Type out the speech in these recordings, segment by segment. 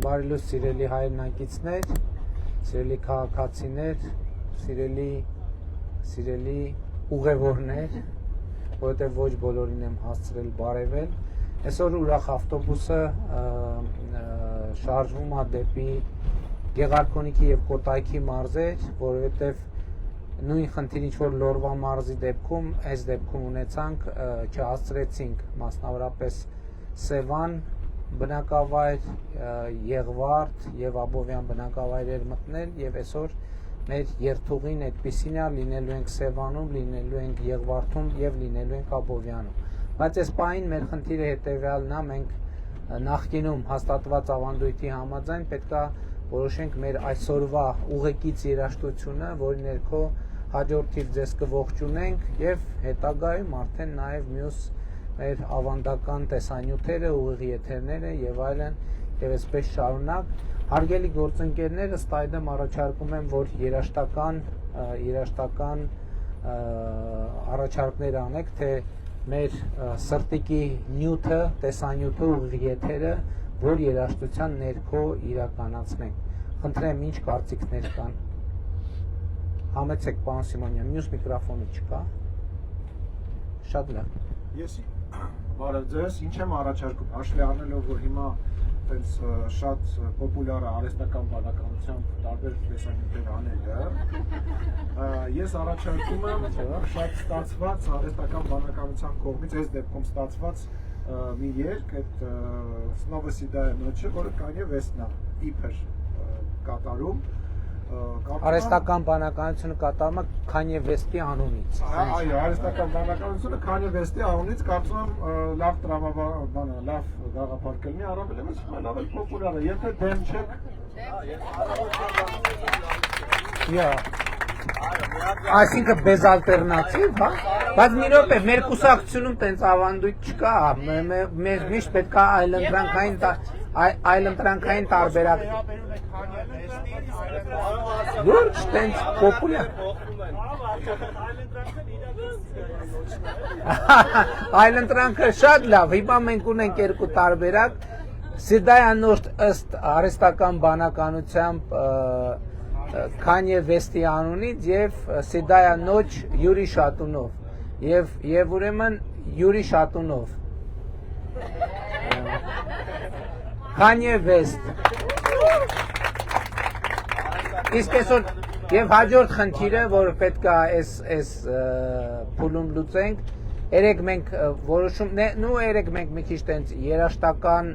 Բարի լույս սիրելի հայրենակիցներ, սիրելի քաղաքացիներ, սիրելի ուղևորներ, որովհետև ոչ բոլորին եմ հասցրել բարևել։ Այսօր ուրախ ավտոբուսը շարժվում է դեպի Գեղարքունիքի եւ Կոտայքի մարզեր, որովհետև նույն խնդիրը ինչ որ Լորվա մարզի դեպքում, այս դեպքում ունեցանք, չհասցրեցինք մասնավորապես Սևան բնակավայր, Եղվարդ եւ Աբովյան բնակավայրեր մտնել եւ այսօր մեր երթուղին այդպիսին է, լինելու ենք Սևանում, լինելու ենք Եղվարդում եւ լինելու ենք Աբովյանում։ Բայց այս պահին մեր խնդիրը հետեւյալն է, մենք նախկինում հաստատված ավանդույթի համաձայն պետք է որոշենք մեր այսօրվա ուղեկից երաժշտությունը, որի ներքո հաջորդիվ ձեզ կողջունենք եւ հետագայում արդեն նաեւ մյուս մեր ավանդական տեսանյութերը, ուղիղ եթերները եւ այլն եւ այսպես շարունակ։ Հարգելի գործընկերներ, ըստ այդմ առաջարկում եմ, որ երաժշտական առաջարկներ անեք, թե մեր սրտիկի նյութը, տեսանյութը, ուղիղ եթերը, որ երաժշտության ներքո իրականացնենք։ Խնդրեմ, ինչ կարծիքներ կան։ Համեցեք, պարոն Սիմոնյան, մյուս միկրոֆոնը չկա։ Շատ լավ։ Ես բարև ձեզ, ինչ եմ առաջարկում, հաշվի առնելով, որ հիմա այդպես շատ պոպուլյար է արհեստական բանականությամբ տարբեր տեսանյութեր անելը, ես առաջարկում եմ շատ ստացված արհեստական բանականության կողմից, այս դեպքում ստացված մի երգ, այդ Snova Sidaya Noche, որը Kanye West-ն է իբր կատարում։ Արհեստական բանականությունը կատարում է Kanye West-ի անունից։ Այո, արհեստական բանականությունը Kanye West-ի անունից կարծում եմ լավ լավ գաղափար կլինի, առավելևս լավ պոպուլյար է, եթե դեմ չեք։ Այսինքն բեզալտերնատիվ, հա։ Բայց մի րոպե, մեր կուսակցությունում տենց ավանդույթ չկա, մեր միշտ պետք է այլընտրանքային տարբերակ։ Լուրջ տենց պոպուլյար։ Այլընտրանքը շատ լավ, հիմա մենք ունենք երկու տարբերակ, Sidaya Noche ըստ արհեստական բանականությամբ Kanye West-ի անունից եւ Sidaya Noche Յուրի Շատունով եւ ուրեմն Յուրի Շատունով Kanye West իսկ այսօր եւ հաջորդ խնդիրը, որ պետք է այս փուլում լուծենք, երեք մենք որոշում երեք մենք մի քիչ տենց երաշտական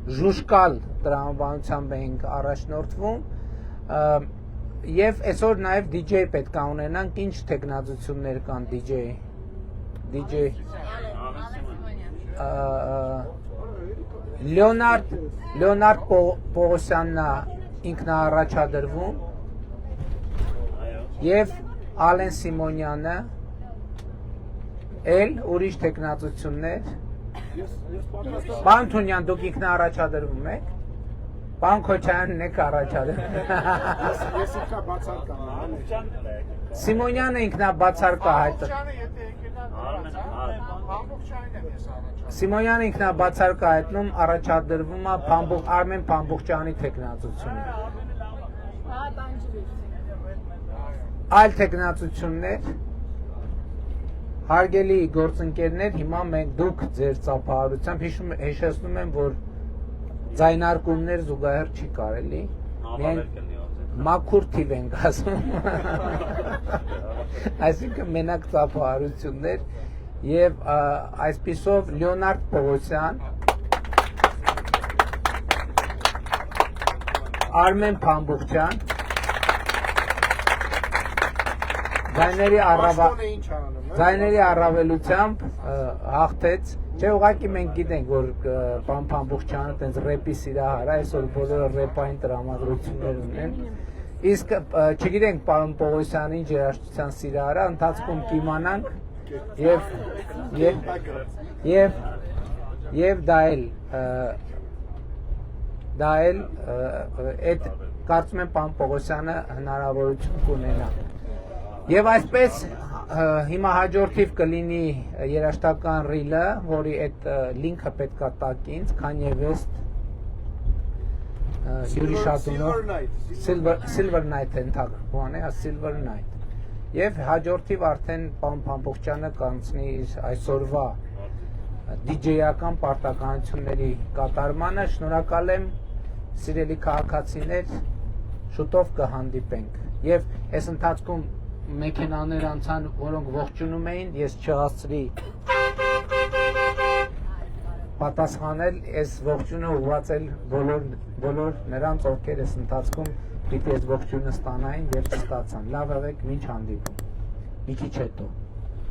ժուժկալ տրամաբանությամբ ենք առաջնորդվում եւ այսօր նաեւ DJ պետք է ունենանք, ինչ տեխնազություններ կան DJ Լեոնարդ Պողոսյանն ինքն առաջադրվում եւ Ալեն Սիմոնյանը էլ ուրիշ տեխնազություններ Պարոն Թունյան, դուք ինքն առաջադրվում եք։ Պարոն Քոչարյանն եք առաջադրում։ Ես ինքնա բացարկա։ Սիմոնյանը ինքնաբացարկա հայտը։ Սիմոնյանը ինքնաբացարկա հայտնում առաջադրվում է Արմեն Փամբուխչյանի տեխնազությունը։ Այլ տեխնազություններ։ Հարգելի գործընկերներ, հիմա մենք դուք ձեր ծափահարությամբ հիշեցնում եմ, որ ձայնարկումներ զուգահեռ չի կարելի, միայն մաքուր թիվ ենք ասում, այսինքն մենակ ծափահարություններ եւ այսպիսով Լեոնարդ Պողոսյան, Արմեն Փամբուխչյան, Ձայների առավելությամբ հաղթեց, չէ, ուղղակի մենք գիտենք, որ պարոն Փամբուխչյանը տենց ռեպի սիրահար է, այսօր բոլորը ռեպային տրամադրություններ ունեն, իսկ չգիտենք պարոն Պողոսյանի ինչ երաժշտության սիրահար է, ընթացքում կիմանանք եւ դա էլ այդ կարծում եմ պարոն Պողոսյանը հնարավորություն կունենա։ Եվ այսպես հիմա հաջորդիվ կլինի երաշտական ռիլը, որի այդ լինքը պետքա տակ ինձ, Kanye West Յուրի Շատունով Silver Night ընդհանրապես է, Silver Night։ Եվ հաջորդիվ արդեն պարոն Փամփոխչյանը կանցնի իր այսօրվա DJ-ական պարտականությունների կատարմանը։ Շնորհակալ եմ, սիրելի քաղաքացիներ, շուտով կհանդիպենք։ Եվ այս ընթացքում մեքենաներ անցան, որոնք ողջունում էին, ես չհասցրի պատասխանել, այս ողջունը ուղղված բոլոր նրանց, ովքեր այս ընթացքում պիտի այս ողջունը ստանային եւ չստացան։ Լավ եղեք, մինչ հանդիպում։ Մի քիչ հետո։